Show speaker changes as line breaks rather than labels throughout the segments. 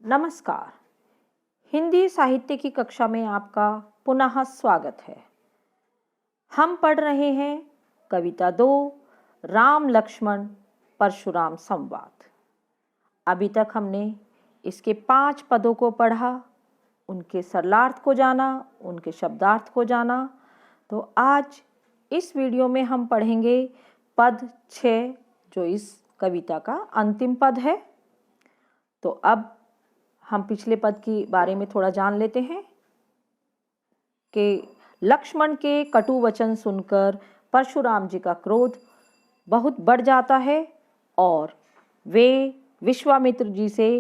नमस्कार। हिंदी साहित्य की कक्षा में आपका पुनः स्वागत है। हम पढ़ रहे हैं कविता 2 राम लक्ष्मण परशुराम संवाद। अभी तक हमने इसके 5 पदों को पढ़ा, उनके सरलार्थ को जाना, उनके शब्दार्थ को जाना। तो आज इस वीडियो में हम पढ़ेंगे पद 6, जो इस कविता का अंतिम पद है। तो अब हम पिछले पद के बारे में थोड़ा जान लेते हैं कि लक्ष्मण के कटु वचन सुनकर परशुराम जी का क्रोध बहुत बढ़ जाता है और वे विश्वामित्र जी से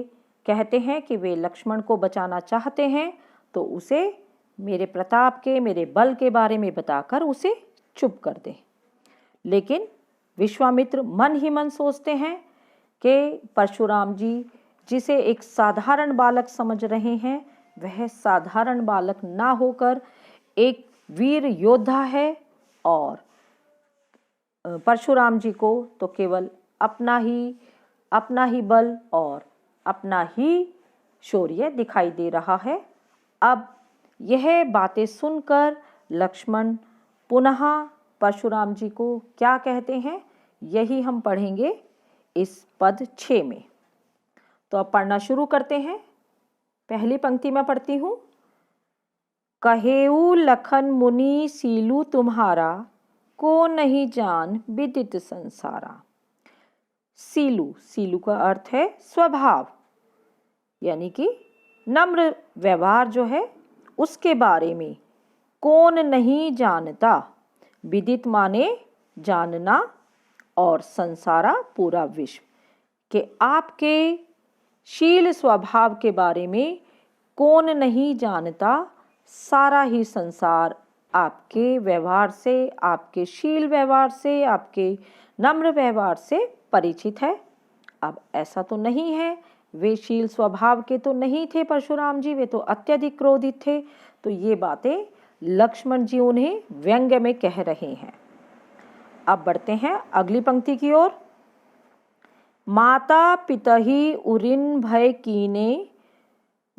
कहते हैं कि वे लक्ष्मण को बचाना चाहते हैं, तो उसे मेरे प्रताप के, मेरे बल के बारे में बताकर उसे चुप कर दें। लेकिन विश्वामित्र मन ही मन सोचते हैं कि परशुराम जी जिसे एक साधारण बालक समझ रहे हैं, वह साधारण बालक ना होकर एक वीर योद्धा है और परशुराम जी को तो केवल अपना ही बल और अपना ही शौर्य दिखाई दे रहा है। अब यह बातें सुनकर लक्ष्मण पुनः परशुराम जी को क्या कहते हैं, यही हम पढ़ेंगे इस पद 6 में। तो अब पढ़ना शुरू करते हैं। पहली पंक्ति में पढ़ती हूँ। कहेऊ लखन मुनि सीलू तुम्हारा, को नहीं जान विदित संसारा। सीलू का अर्थ है स्वभाव, यानी कि नम्र व्यवहार जो है उसके बारे में कौन नहीं जानता। विदित माने जानना और संसारा पूरा विश्व, कि आपके शील स्वभाव के बारे में कौन नहीं जानता। सारा ही संसार आपके व्यवहार से, आपके शील व्यवहार से, आपके नम्र व्यवहार से परिचित है। अब ऐसा तो नहीं है, वे शील स्वभाव के तो नहीं थे परशुराम जी, वे तो अत्यधिक क्रोधित थे। तो ये बातें लक्ष्मण जी उन्हें व्यंग्य में कह रहे हैं। अब बढ़ते हैं अगली पंक्ति की ओर। माता पितहि उरिन भय कीने,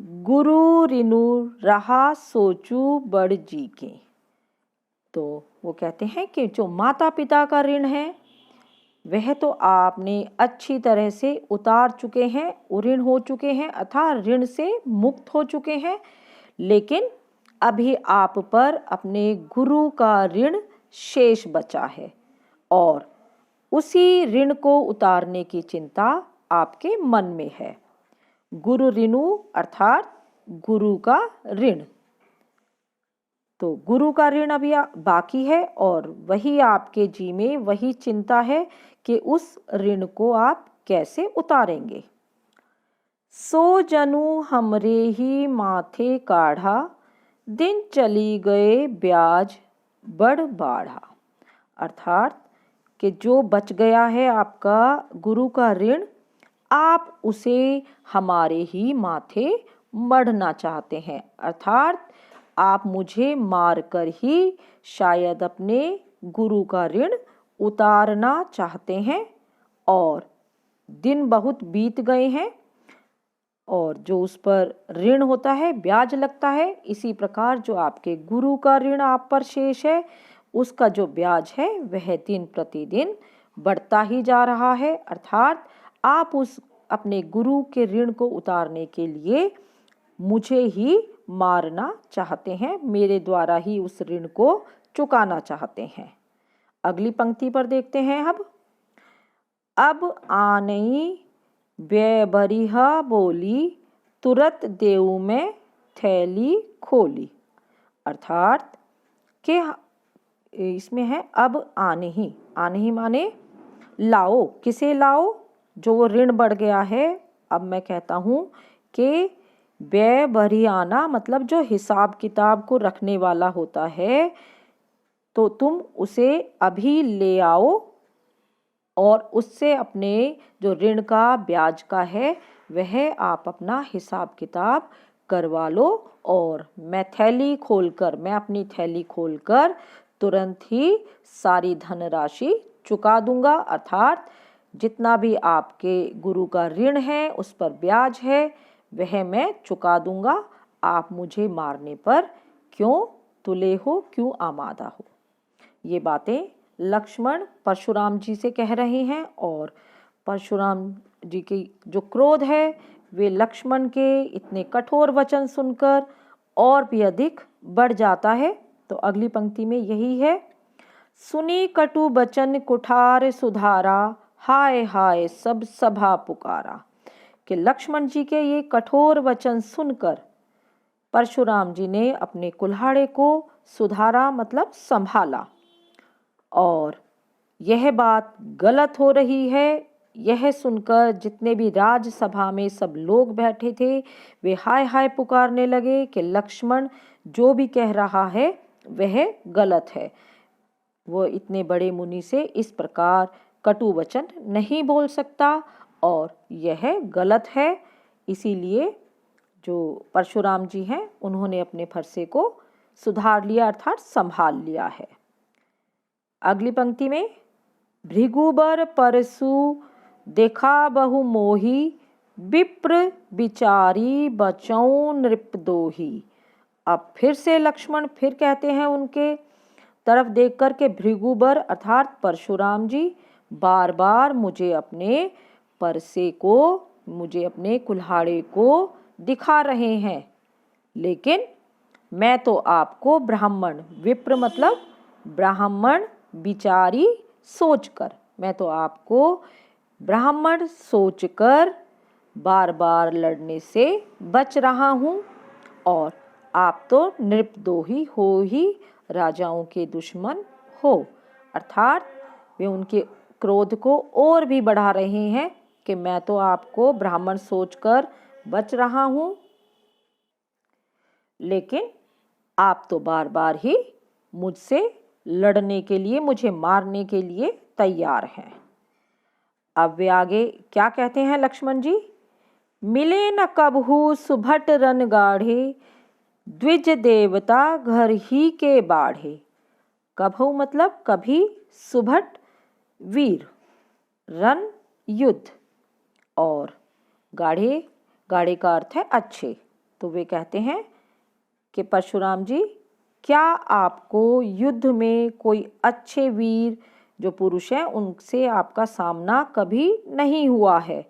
गुरु रिनु रहा सोचू बड़ जी के। तो वो कहते हैं कि जो माता पिता का ऋण है वह तो आपने अच्छी तरह से उतार चुके हैं, उऋण हो चुके हैं अर्थात ऋण से मुक्त हो चुके हैं, लेकिन अभी आप पर अपने गुरु का ऋण शेष बचा है और उसी ऋण को उतारने की चिंता आपके मन में है। गुरु ऋणु अर्थात गुरु का ऋण। तो गुरु का ऋण अभी बाकी है और वही आपके जी में वही चिंता है कि उस ऋण को आप कैसे उतारेंगे। सो जनु हमरे ही माथे काढ़ा, दिन चली गए ब्याज बढ़ बाढ़ा। अर्थात कि जो बच गया है आपका गुरु का ऋण, आप उसे हमारे ही माथे मढ़ना चाहते हैं। अर्थात आप मुझे मारकर ही शायद अपने गुरु का ऋण उतारना चाहते हैं और दिन बहुत बीत गए हैं और जो उस पर ऋण होता है ब्याज लगता है। इसी प्रकार जो आपके गुरु का ऋण आप पर शेष है, उसका जो ब्याज है वह दिन प्रतिदिन बढ़ता ही जा रहा है। अर्थात आप उस अपने गुरु के ऋण को उतारने के लिए मुझे ही मारना चाहते हैं, मेरे द्वारा ही उस ऋण को चुकाना चाहते हैं। अगली पंक्ति पर देखते हैं। अब आनई व्यबरिहा बोली, तुरत देऊ में थैली खोली। अर्थात कि इसमें है अब आने ही माने लाओ, किसे लाओ, जो वो ऋण बढ़ गया है। अब मैं कहता हूँ कि व्यय बरियाना मतलब जो हिसाब किताब को रखने वाला होता है, तो तुम उसे अभी ले आओ और उससे अपने जो ऋण का ब्याज का है वह आप अपना हिसाब किताब करवा लो और मैं अपनी थैली खोलकर तुरंत ही सारी धनराशि चुका दूंगा। अर्थात जितना भी आपके गुरु का ऋण है उस पर ब्याज है वह मैं चुका दूंगा। आप मुझे मारने पर क्यों तुले हो, क्यों आमादा हो। ये बातें लक्ष्मण परशुराम जी से कह रहे हैं और परशुराम जी की जो क्रोध है वे लक्ष्मण के इतने कठोर वचन सुनकर और भी अधिक बढ़ जाता है। तो अगली पंक्ति में यही है, सुनी कटु बचन कुठार सुधारा, हाय हाय सब सभा पुकारा। कि लक्ष्मण जी के ये कठोर वचन सुनकर परशुराम जी ने अपने कुल्हाड़े को सुधारा, मतलब संभाला। और यह बात गलत हो रही है, यह सुनकर जितने भी राजसभा में सब लोग बैठे थे वे हाय हाय पुकारने लगे कि लक्ष्मण जो भी कह रहा है वह गलत है। वो इतने बड़े मुनि से इस प्रकार कटु वचन नहीं बोल सकता और यह गलत है। इसीलिए जो परशुराम जी हैं उन्होंने अपने फरसे को सुधार लिया, अर्थात संभाल लिया है। अगली पंक्ति में, भृगुबर परसु देखा बहु मोही, विप्र विचारी बचौ नृपदोही। अब फिर से लक्ष्मण फिर कहते हैं उनके तरफ देख कर के भृगुबर अर्थात परशुराम जी बार बार मुझे अपने परसे को, मुझे अपने कुल्हाड़े को दिखा रहे हैं, लेकिन मैं तो आपको ब्राह्मण, विप्र मतलब ब्राह्मण, विचारी सोचकर, मैं तो आपको ब्राह्मण सोचकर बार बार लड़ने से बच रहा हूँ और आप तो नृपदोही हो ही, राजाओं के दुश्मन हो। अर्थात वे उनके क्रोध को और भी बढ़ा रहे हैं कि मैं तो आपको ब्राह्मण सोचकर बच रहा हूँ, लेकिन आप तो बार बार ही मुझसे लड़ने के लिए, मुझे मारने के लिए तैयार हैं। अब वे आगे क्या कहते हैं लक्ष्मण जी, मिले न कबहू सुभट रन गाढ़े, द्विज देवता घर ही के बाढ़े। कबहू मतलब कभी, सुभट वीर, रन युद्ध, और गाढ़े, गाढ़े का अर्थ है अच्छे। तो वे कहते हैं कि परशुराम जी, क्या आपको युद्ध में कोई अच्छे वीर जो पुरुष हैं उनसे आपका सामना कभी नहीं हुआ है,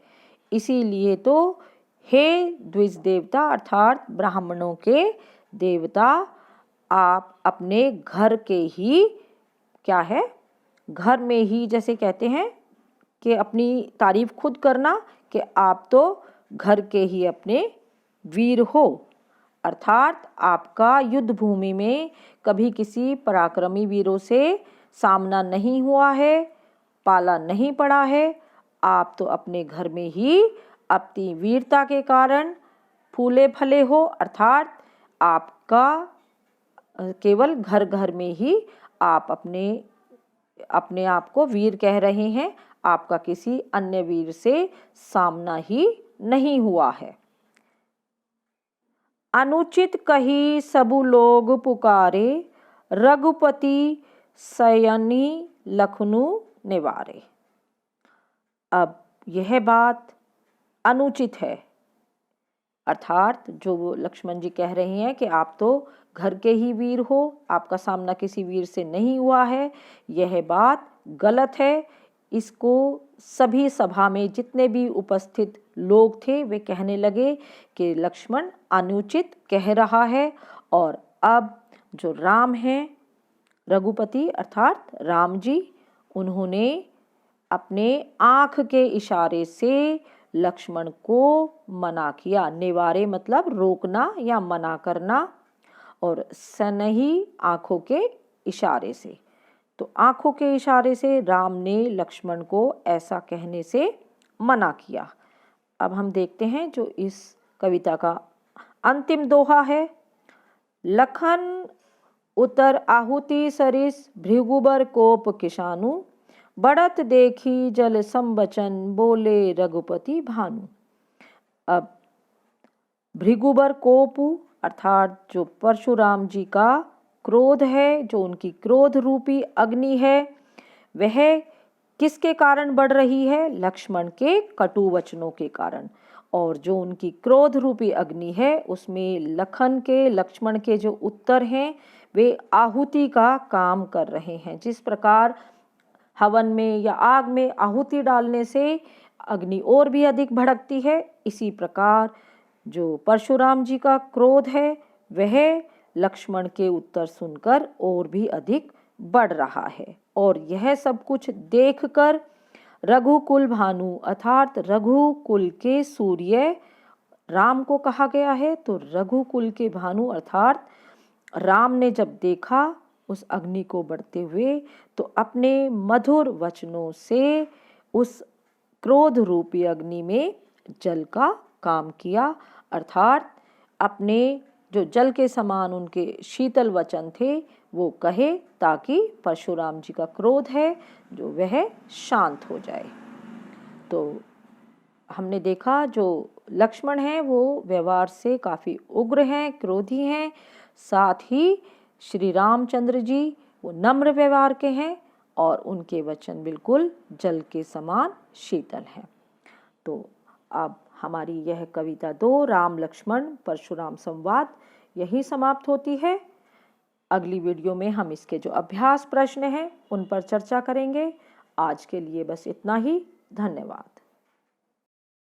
इसीलिए तो हे द्विज देवता अर्थात ब्राह्मणों के देवता, आप अपने घर के ही, क्या है, घर में ही, जैसे कहते हैं कि अपनी तारीफ खुद करना कि आप तो घर के ही अपने वीर हो, अर्थात आपका युद्ध भूमि में कभी किसी पराक्रमी वीरों से सामना नहीं हुआ है, पाला नहीं पड़ा है। आप तो अपने घर में ही अपनी वीरता के कारण फूले फले हो, अर्थात आपका केवल घर घर में ही आप अपने आप को वीर कह रहे हैं, आपका किसी अन्य वीर से सामना ही नहीं हुआ है। अनुचित कही सबु लोग पुकारे, रघुपति सयनी लखनऊ निवारे। अब यह बात अनुचित है, अर्थात जो लक्ष्मण जी कह रहे हैं कि आप तो घर के ही वीर हो, आपका सामना किसी वीर से नहीं हुआ है, यह बात गलत है। इसको सभी सभा में जितने भी उपस्थित लोग थे वे कहने लगे कि लक्ष्मण अनुचित कह रहा है। और अब जो राम हैं, रघुपति अर्थात राम जी, उन्होंने अपने आँख के इशारे से लक्ष्मण को मना किया। निवारे मतलब रोकना या मना करना, और सनही आँखों के इशारे से। तो आँखों के इशारे से राम ने लक्ष्मण को ऐसा कहने से मना किया। अब हम देखते हैं जो इस कविता का अंतिम दोहा है, लखन उतर आहुति सरिस, भृगुबर कोप किशानु, बढ़त देखी जल संबचन, बोले रघुपति भानु। अब भृगुबर कोप अर्थात जो परशुराम जी का क्रोध है, जो उनकी क्रोध रूपी अग्नि है, वह किसके कारण बढ़ रही है? लक्ष्मण के कटु वचनों के कारण। और जो उनकी क्रोध रूपी अग्नि है उसमें लक्ष्मण के जो उत्तर हैं वे आहुति का काम कर रहे हैं। जिस प्रकार हवन में या आग में आहुति डालने से अग्नि और भी अधिक भड़कती है, इसी प्रकार जो परशुराम जी का क्रोध है वह लक्ष्मण के उत्तर सुनकर और भी अधिक बढ़ रहा है। और यह सब कुछ देखकर रघुकुल भानु अर्थात रघुकुल के सूर्य राम को कहा गया है, तो रघुकुल के भानु अर्थात राम ने जब देखा उस अग्नि को बढ़ते हुए तो अपने मधुर वचनों से उस क्रोध रूपी अग्नि में जल का काम किया, अर्थात अपने जो जल के समान उनके शीतल वचन थे वो कहे ताकि परशुराम जी का क्रोध है जो वह शांत हो जाए। तो हमने देखा जो लक्ष्मण हैं वो व्यवहार से काफ़ी उग्र हैं, क्रोधी हैं, साथ ही श्री रामचंद्र जी वो नम्र व्यवहार के हैं और उनके वचन बिल्कुल जल के समान शीतल हैं। तो अब हमारी यह कविता 2 राम लक्ष्मण परशुराम संवाद यही समाप्त होती है। अगली वीडियो में हम इसके जो अभ्यास प्रश्न हैं उन पर चर्चा करेंगे। आज के लिए बस इतना ही। धन्यवाद।